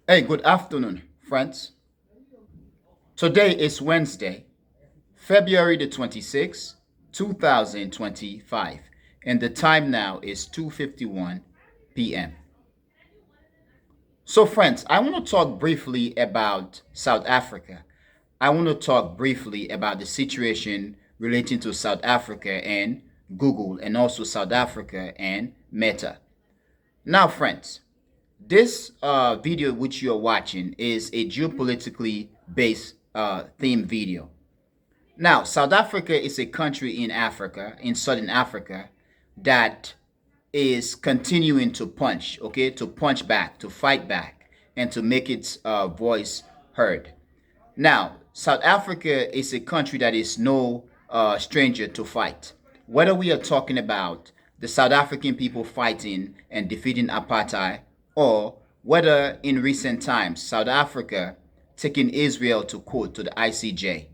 Hey, good afternoon, friends. Today is Wednesday, February the 26th, 2025, and the time now is 2:51 p.m. So, friends, I want to talk briefly about South Africa. I want to talk briefly about the situation relating to South Africa and Google, and also South Africa and Meta. Now, friends, this video which you're watching is a geopolitically based theme video. Now, South Africa is a country in Africa, in Southern Africa, that is continuing to punch, okay, to punch back, to fight back, and to make its voice heard. Now, South Africa is a country that is no stranger to fight. Whether we are talking about the South African people fighting and defeating apartheid, or whether in recent times South Africa taking Israel to court to the ICJ,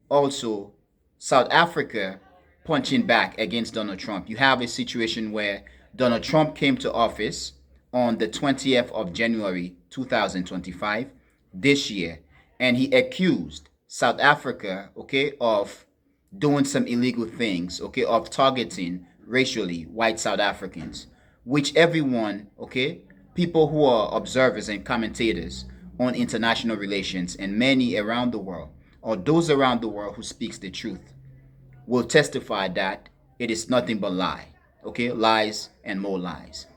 also South Africa punching back against Donald Trump. You have a situation where Donald Trump came to office on the 20th of January 2025 this year, and he accused South Africa, okay, of doing some illegal things, okay, of targeting racially white South Africans, which everyone, okay, people who are observers and commentators on international relations and many around the world, or those around the world who speaks the truth, will testify that it is nothing but lie, okay, lies and more lies.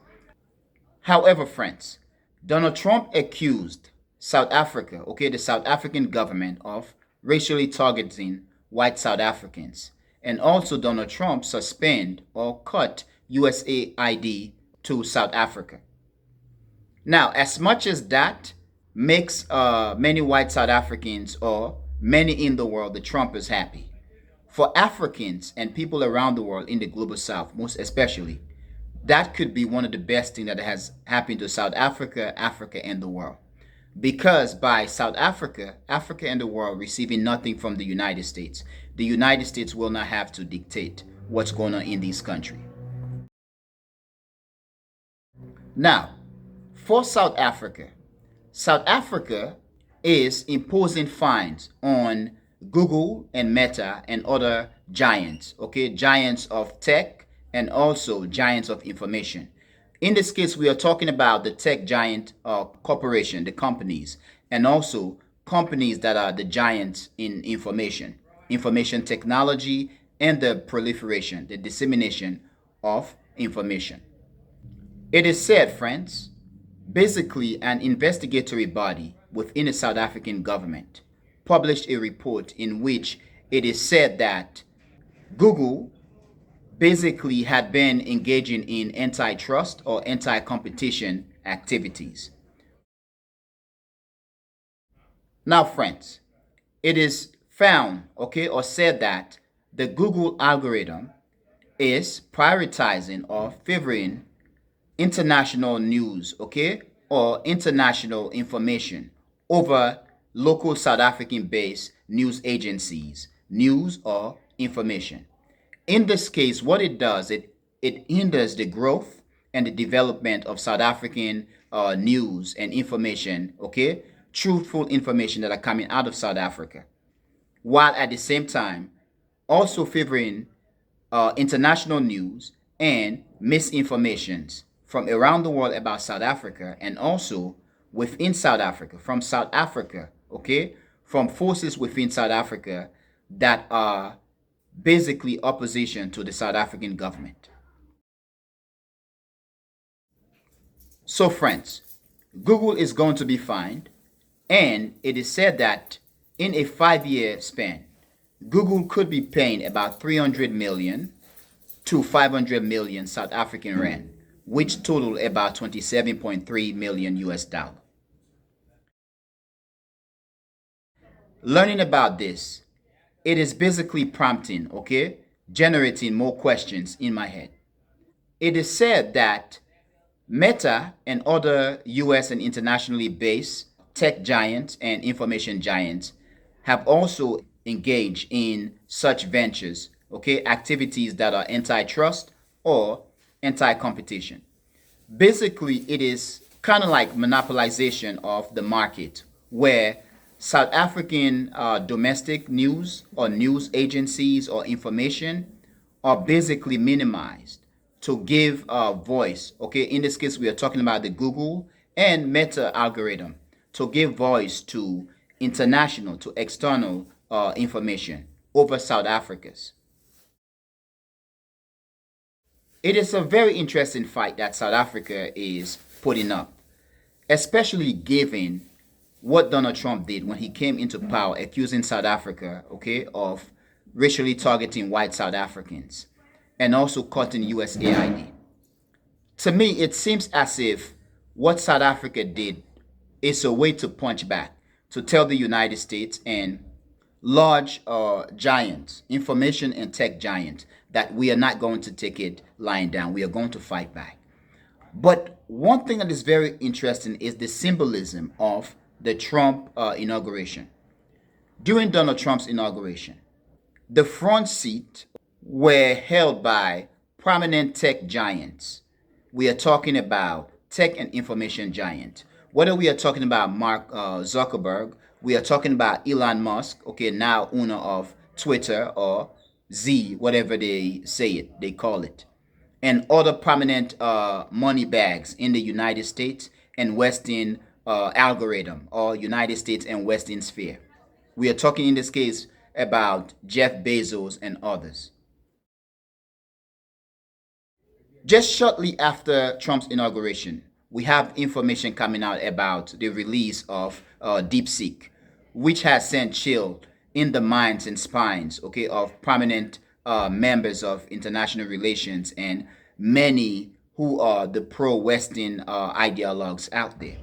However, friends, Donald Trump accused South Africa, okay, the South African government of racially targeting white South Africans. And also Donald Trump suspend or cut USAID to South Africa. Now, as much as that makes many white South Africans or many in the world, the Trumpers, happy, for Africans and people around the world in the global south, most especially, that could be one of the best things that has happened to South Africa, Africa, and the world. Because by South Africa, Africa and the world receiving nothing from the United States will not have to dictate what's going on in this country. Now, for South Africa is imposing fines on Google and Meta and other giants, okay, giants of tech and also giants of information. In this case, we are talking about the tech giant corporation, the companies, and also companies that are the giants in information technology, and the proliferation, the dissemination of information. It is said, friends, basically an investigatory body within the South African government published a report in which it is said that Google basically had been engaging in antitrust or anti-competition activities. Now, friends, it is found, okay, or said that the Google algorithm is prioritizing or favoring international news, okay, or international information over local South African based news agencies, news or information. In this case, what it does, it hinders the growth and the development of South African news and information, okay, truthful information that are coming out of South Africa, while at the same time also favoring international news and misinformations from around the world about South Africa, and also within South Africa, from South Africa, okay, from forces within South Africa that are basically opposition to the South African government. So, friends, Google is going to be fined, and it is said that in a 5 year span, Google could be paying about 300 million to 500 million South African rand, which total about 27.3 million US dollar. Learning about this, it is basically prompting, okay, generating more questions in my head. It is said that Meta and other US and internationally based tech giants and information giants have also engaged in such ventures, okay, activities that are antitrust or anti competition. Basically, it is kind of like monopolization of the market, where South African domestic news or news agencies or information are basically minimized to give voice. Okay, in this case, we are talking about the Google and Meta algorithm to give voice to international, to external information over South Africa's. It is a very interesting fight that South Africa is putting up, especially given what Donald Trump did when he came into power, accusing South Africa, okay, of racially targeting white South Africans and also cutting USAID. To me, it seems as if what South Africa did is a way to punch back, to tell the United States and large giants, information and tech giants, that we are not going to take it lying down. We are going to fight back. But one thing that is very interesting is the symbolism of the Trump inauguration. During Donald Trump's inauguration, the front seat were held by prominent tech giants. We are talking about tech and information giant. Whether we are talking about Mark Zuckerberg, we are talking about Elon Musk, okay, now owner of Twitter or Z, whatever they say it, they call it, and other prominent money bags in the United States and Western algorithm or United States and Western sphere. We are talking in this case about Jeff Bezos and others. Just shortly after Trump's inauguration, we have information coming out about the release of DeepSeek, which has sent chill in the minds and spines, okay, of prominent members of international relations and many who are the pro-Western ideologues out there.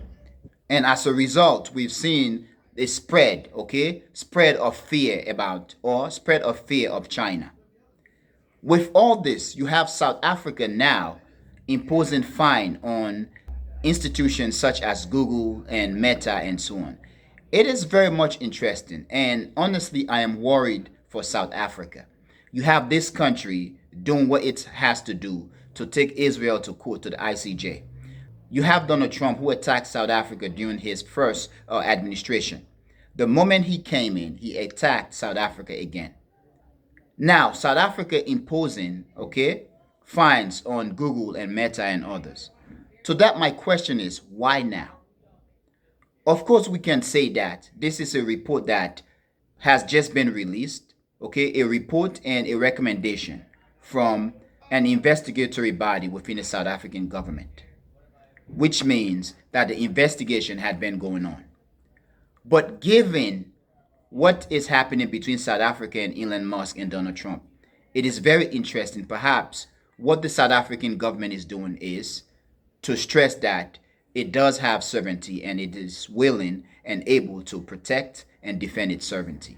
And as a result, we've seen a spread, okay, spread of fear about or spread of fear of China. With all this, you have South Africa now imposing fine on institutions such as Google and Meta and so on. It is very much interesting, and honestly, I am worried for South Africa. You have this country doing what it has to do to take Israel to court, to the ICJ. You have Donald Trump, who attacked South Africa during his first administration. The moment he came in, he attacked South Africa again. Now, South Africa imposing, okay, fines on Google and Meta and others. So that my question is, why now? Of course, we can say that this is a report that has just been released, okay, a report and a recommendation from an investigatory body within the South African government, which means that the investigation had been going on. But given what is happening between South Africa and Elon Musk and Donald Trump, it is very interesting. Perhaps what the South African government is doing is to stress that it does have sovereignty and it is willing and able to protect and defend its sovereignty.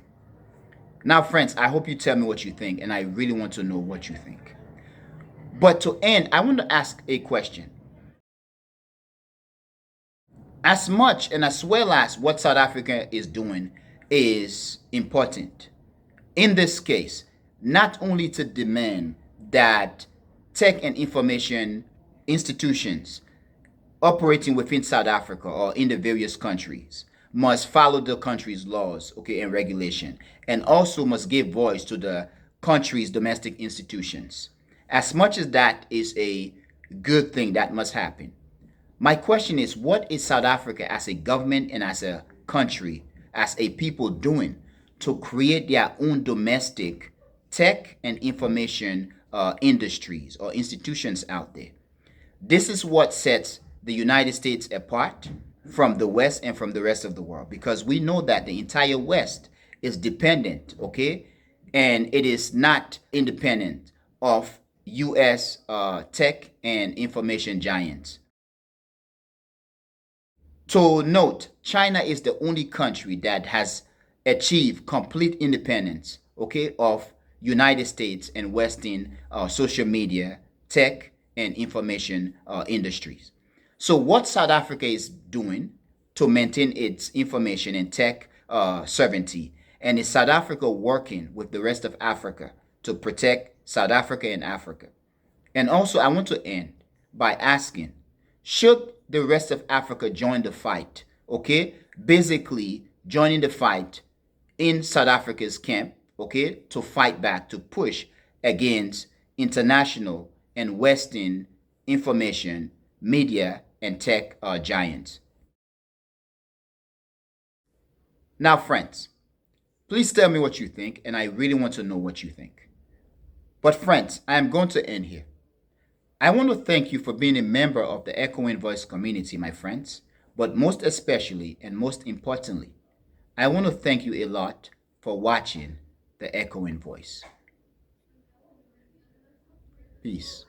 Now, friends, I hope you tell me what you think, and I really want to know what you think. But to end, I want to ask a question. As much and as well as what South Africa is doing is important, in this case, not only to demand that tech and information institutions operating within South Africa or in the various countries must follow the country's laws, okay, and regulation, and also must give voice to the country's domestic institutions. As much as that is a good thing that must happen, my question is, what is South Africa as a government and as a country, as a people doing to create their own domestic tech and information industries or institutions out there? This is what sets the United States apart from the West and from the rest of the world, because we know that the entire West is dependent, okay, and it is not independent of U.S. Tech and information giants. To note, China is the only country that has achieved complete independence, okay, of United States and Western social media, tech, and information industries. So what South Africa is doing to maintain its information and tech sovereignty, and is South Africa working with the rest of Africa to protect South Africa and Africa? And also, I want to end by asking, should the rest of Africa join the fight, okay? Basically, joining the fight in South Africa's camp, okay, to fight back, to push against international and Western information, media, and tech giants. Now, friends, please tell me what you think, and I really want to know what you think. But, friends, I am going to end here. I want to thank you for being a member of the Echoing Voice community, my friends. But most especially and most importantly, I want to thank you a lot for watching the Echoing Voice. Peace.